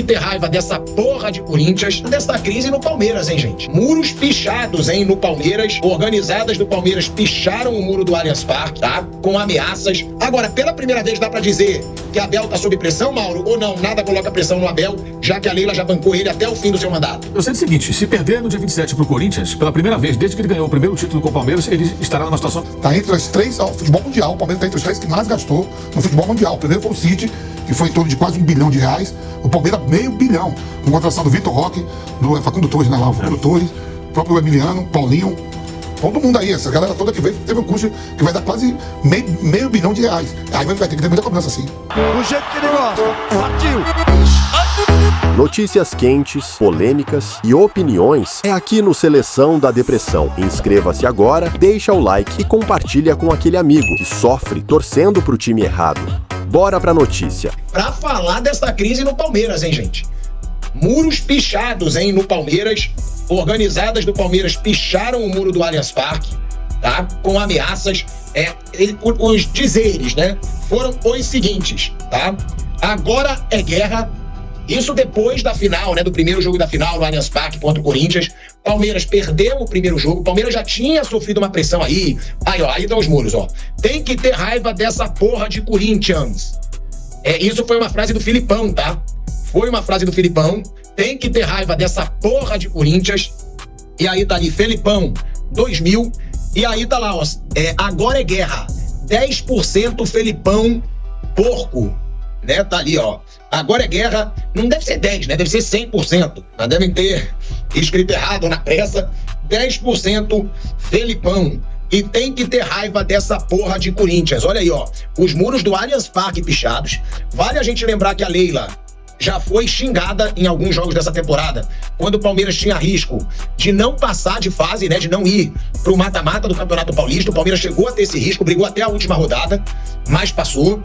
ter raiva dessa porra de Corinthians, dessa crise no Palmeiras, hein, gente? Muros pichados, hein, no Palmeiras. Organizadas do Palmeiras picharam o muro do Allianz Parque, tá? Com ameaças. Agora, pela primeira vez dá pra dizer que Abel tá sob pressão, Mauro? Ou não? Nada coloca pressão no Abel, já que a Leila já bancou ele até o fim do seu mandato. Eu sei o seguinte, se perder no dia 27 pro Corinthians, pela primeira vez, desde que ele ganhou o primeiro título com o Palmeiras, ele estará numa situação... Tá entre as três, ao futebol mundial, o Palmeiras tá entre os três que mais gastou no futebol mundial. O primeiro foi o City, que foi em torno de quase R$1 bilhão. O Palmeiras, meio bilhão. Com contratação do Vitor Roque, do Facundo Torres, né, lá, o Facundo Torres, o próprio Emiliano, Paulinho. Todo mundo aí, essa galera toda que veio, teve um custo que vai dar quase meio bilhão de reais. Aí vai ter que ter muita cobrança assim. Do jeito que ele gosta. Partiu! Notícias quentes, polêmicas e opiniões é aqui no Seleção da Depressão. Inscreva-se agora, deixa o like e compartilha com aquele amigo que sofre torcendo pro time errado. Bora pra notícia. Pra falar dessa crise no Palmeiras, hein, gente? Muros pichados, hein, no Palmeiras. Organizadas do Palmeiras picharam o muro do Allianz Parque, tá? Com ameaças. Os dizeres, né? Foram os seguintes, tá? Agora é guerra. Isso depois da final, né? Do primeiro jogo da final no Allianz Parque contra o Corinthians. Palmeiras perdeu o primeiro jogo. Palmeiras já tinha sofrido uma pressão aí. Aí, ó, aí estão os muros, ó. Tem que ter raiva dessa porra de Corinthians. Isso foi uma frase do Filipão, tá? Foi uma frase do Filipão. Tem que ter raiva dessa porra de Corinthians. E aí tá ali, Felipão, 2000. E aí tá lá, ó. Agora é guerra. 10% Felipão porco. Né? Tá ali, ó. Agora é guerra. Não deve ser 10, né? Deve ser 100%. Mas devem ter escrito errado na pressa. 10% Felipão. E tem que ter raiva dessa porra de Corinthians. Olha aí, ó. Os muros do Allianz Parque pichados. Vale a gente lembrar que a Leila já foi xingada em alguns jogos dessa temporada, quando o Palmeiras tinha risco de não passar de fase, né, de não ir pro mata-mata do Campeonato Paulista. O Palmeiras chegou a ter esse risco, brigou até a última rodada, mas passou.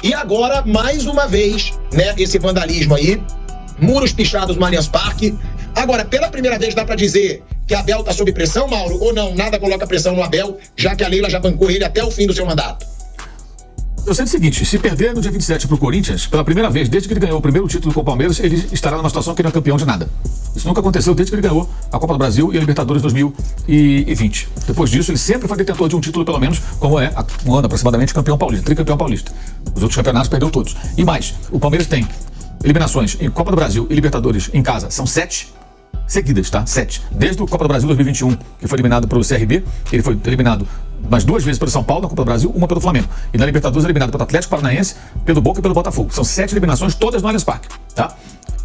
E agora, mais uma vez, né, esse vandalismo aí, muros pichados no Allianz Parque. Agora, pela primeira vez dá pra dizer que Abel tá sob pressão, Mauro? Ou não? Nada coloca pressão no Abel, já que a Leila já bancou ele até o fim do seu mandato. Eu sei o seguinte, se perder no dia 27 pro Corinthians, pela primeira vez, desde que ele ganhou o primeiro título com o Palmeiras, ele estará numa situação que não é campeão de nada. Isso nunca aconteceu desde que ele ganhou a Copa do Brasil e a Libertadores 2020. Depois disso, ele sempre foi detentor de um título, pelo menos, como é há um ano aproximadamente, campeão paulista, tricampeão paulista. Os outros campeonatos perdeu todos. E mais, o Palmeiras tem eliminações em Copa do Brasil e Libertadores em casa, são 7 seguidas, tá? 7. Desde o Copa do Brasil 2021, que foi eliminado pelo CRB, ele foi eliminado mais 2 vezes pelo São Paulo na Copa do Brasil, uma pelo Flamengo. E na Libertadores eliminado pelo Atlético Paranaense, pelo Boca e pelo Botafogo. São 7 eliminações, todas no Allianz Parque, tá?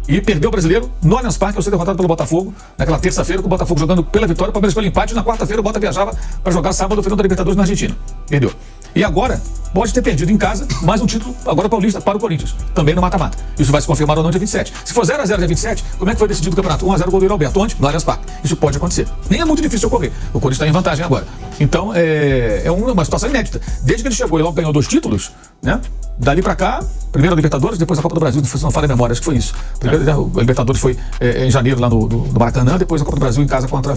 E perdeu o brasileiro no Allianz Parque ao ser derrotado pelo Botafogo, naquela terça-feira, com o Botafogo jogando pela vitória, o Palmeiras pelo empate, e na quarta-feira o Bota viajava para jogar sábado o final da Libertadores na Argentina. Perdeu. E agora, pode ter perdido em casa mais um título, agora paulista, para o Corinthians. Também no mata-mata. Isso vai se confirmar ou não dia 27. Se for 0-0 dia 27, como é que foi decidido o campeonato? 1-0 gol do Alberto. Onde? No Allianz Parque. Isso pode acontecer. Nem é muito difícil ocorrer. O Corinthians está em vantagem agora. Então, é uma situação inédita. Desde que ele chegou e logo ganhou 2 títulos, né? Dali pra cá, primeiro a Libertadores, depois a Copa do Brasil, se não falha a memória, acho que foi isso. Primeiro a Libertadores foi em janeiro lá no Maracanã, depois a Copa do Brasil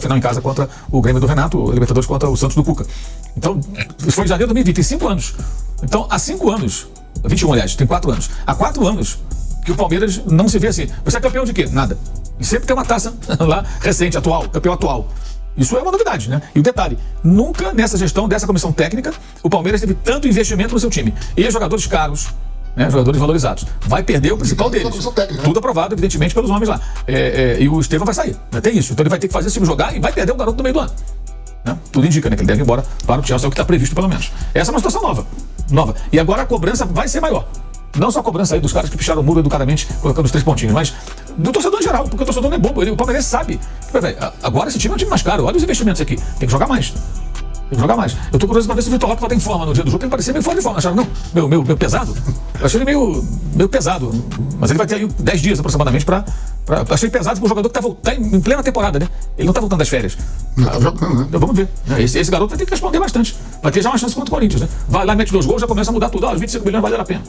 final em casa contra o Grêmio do Renato, a Libertadores contra o Santos do Cuca. Então, isso foi em janeiro de 2020, tem 5 anos. Então, há 5 anos, 21 aliás, tem 4 anos. Há 4 anos que o Palmeiras não se vê assim. Você é campeão de quê? Nada. E sempre tem uma taça lá recente, atual, campeão atual. Isso é uma novidade, né? E o detalhe, nunca nessa gestão dessa comissão técnica o Palmeiras teve tanto investimento no seu time. E jogadores caros, né? Jogadores valorizados. Vai perder o principal deles. Tudo aprovado, evidentemente, pelos homens lá. E o Estevão vai sair, né? Tem isso. Então ele vai ter que fazer esse time jogar e vai perder o garoto no meio do ano. Né? Tudo indica, né, que ele deve ir embora para o Chelsea, é o que está previsto pelo menos. Essa é uma situação nova. E agora a cobrança vai ser maior. Não só a cobrança aí dos caras que picharam o muro educadamente, colocando os 3 pontinhos, mas do torcedor em geral, porque o torcedor não é bobo. O Palmeiras sabe. Agora esse time é um time mais caro. Olha os investimentos aqui. Tem que jogar mais. Eu tô curioso pra ver se o Vitor Roque vai ter em forma no dia do jogo. Ele parecia meio fora de forma. Acharam, não, meu pesado. Eu achei ele meio pesado. Mas ele vai ter aí 10 dias aproximadamente pra achei pesado com um jogador que tá em plena temporada, né? Ele não tá voltando das férias. Não tá jogando, né? Vamos ver. Esse garoto vai ter que responder bastante. Vai ter já uma chance contra o Corinthians, né? Vai lá, mete 2 gols, já começa a mudar tudo. Os 25 milhões vale a pena.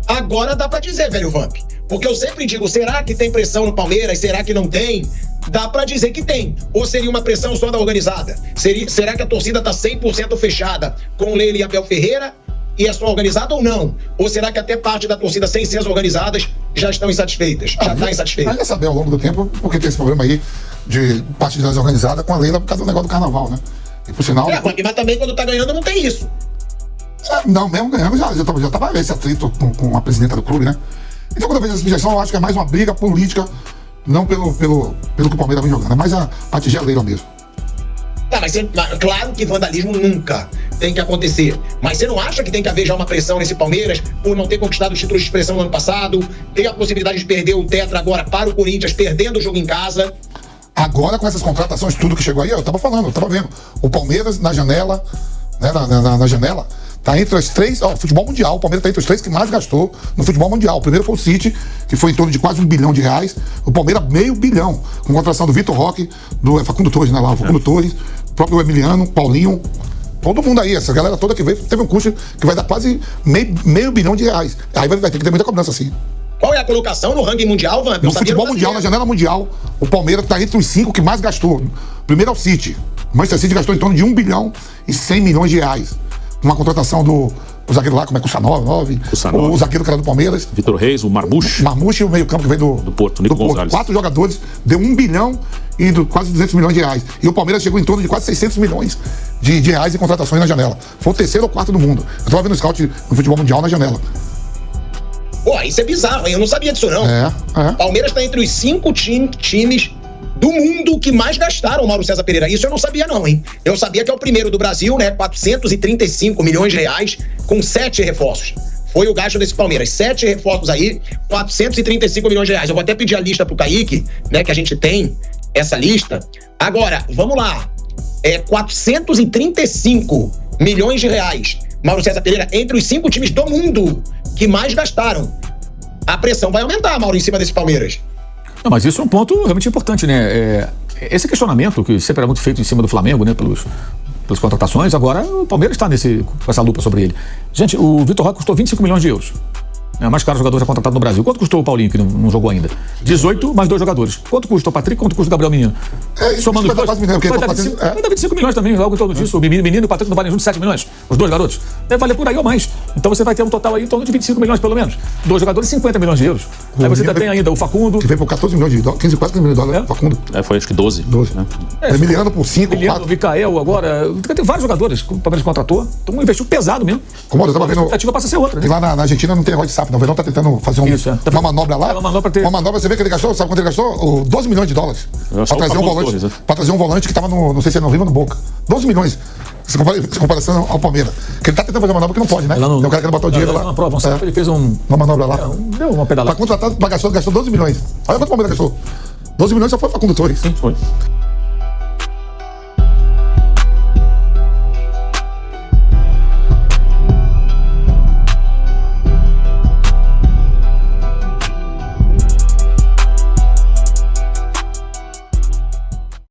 Agora dá pra dizer, velho Vamp. Porque eu sempre digo, será que tem pressão no Palmeiras? Será que não tem? Dá pra dizer que tem. Ou seria uma pressão só da organizada? Será que a torcida tá 100% fechada com Leila e Abel Ferreira e é só organizada ou não? Ou será que até parte da torcida, sem ser as organizadas, já estão insatisfeitas? Já está insatisfeita? A gente saber ao longo do tempo, porque tem esse problema aí de parte desorganizada com a Leila por causa do negócio do carnaval, né? E por sinal. Mas também quando tá ganhando não tem isso. Não, mesmo ganhando, já tava esse atrito com a presidenta do clube, né? Então, quando eu vejo essa sugestão, eu acho que é mais uma briga política, não pelo que o Palmeiras vem jogando, é mais a atingir a Leila mesmo. Tá, mas claro que vandalismo nunca tem que acontecer. Mas você não acha que tem que haver já uma pressão nesse Palmeiras por não ter conquistado os títulos de expressão no ano passado? Tem a possibilidade de perder o Tetra agora para o Corinthians, perdendo o jogo em casa? Agora, com essas contratações, tudo que chegou aí, eu tava vendo. O Palmeiras na janela, né, na janela, tá entre as três, futebol mundial, o Palmeiras tá entre os três que mais gastou no futebol mundial. O primeiro foi o City, que foi em torno de quase R$1 bilhão. O Palmeiras, meio bilhão, com contratação do Vitor Roque, do Facundo Torres, né, lá, o Facundo Torres, o próprio Emiliano, Paulinho, todo mundo aí, essa galera toda que veio, teve um custo que vai dar quase meio bilhão de reais. Aí vai ter que ter muita cobrança, assim. Qual é a colocação no ranking mundial, Van? No futebol mundial, na janela mundial, o Palmeiras está entre os 5 que mais gastou. Primeiro é o City. O Manchester City gastou em torno de R$1 bilhão e 100 milhões de reais. Uma contratação do zagueiro lá, como é Kusanov, o zagueiro que era do Palmeiras. Vitor Reis, o Marmouche. Marmouche e o meio-campo que veio do Porto, Nico Gonzalez. 4 jogadores, deu R$1 bilhão e quase 200 milhões de reais. E o Palmeiras chegou em torno de quase 600 milhões de reais em contratações na janela. Foi o terceiro ou quarto do mundo. Eu estava vendo o scout no futebol mundial na janela. Pô, isso é bizarro, hein? Eu não sabia disso, não. Palmeiras tá entre os 5 times do mundo que mais gastaram, Mauro César Pereira. Isso eu não sabia, não, hein? Eu sabia que é o primeiro do Brasil, né? 435 milhões de reais com 7 reforços. Foi o gasto desse Palmeiras. 7 reforços aí, 435 milhões de reais. Eu vou até pedir a lista pro Kaique, né? Que a gente tem essa lista. Agora, vamos lá. 435 milhões de reais. Mauro César Pereira, entre os 5 times do mundo que mais gastaram. A pressão vai aumentar, Mauro, em cima desse Palmeiras. Não, mas isso é um ponto realmente importante, né? Esse questionamento que sempre era muito feito em cima do Flamengo, né? Pelas contratações, agora o Palmeiras está com essa lupa sobre ele. Gente, o Vitor Roque custou 25 milhões de euros. É o mais caro jogador já contratado no Brasil. Quanto custou o Paulinho, que não jogou ainda? 18 mais 2 jogadores. Quanto custa o Patrick? Quanto custa o Gabriel Menino? Somando os dois, vai dar 25 milhões também, algo em torno disso. O Menino e o Patrick não valem juntos 7 milhões. Os 2 garotos. Deve valer por aí ou mais. Então você vai ter um total aí em torno de 25 milhões, pelo menos. 2 jogadores, 50 milhões de euros. Aí você tem ainda o Facundo. Que veio por 14 milhões de dólares, 15, quase 15 milhões de dólares. Facundo. Foi acho que 12. 12. Né? Emiliano por 5, 4. O Micael agora. Tem vários jogadores que o Palmeiras contratou. Então investiu pesado mesmo. Como eu tava vendo. A expectativa passa a ser outra, né? E lá na Argentina não tem negócio de SAF, não. O Verão tá tentando fazer uma manobra lá. Uma manobra, você vê que ele gastou, sabe quanto ele gastou? 12 milhões de dólares. Pra trazer um volante. Pra trazer um volante que tava não sei se é no Rio ou no Boca. 12 milhões. Em comparação ao Palmeiras. Que ele tá tentando fazer uma manobra que não pode, né? Tem um cara que botar o dinheiro lá. Ele fez uma manobra lá. Deu uma pedalada. Pra contratar, gastou 12 milhões. Olha quanto o Palmeiras gastou. 12 milhões só foi pra condutores. Sim, foi.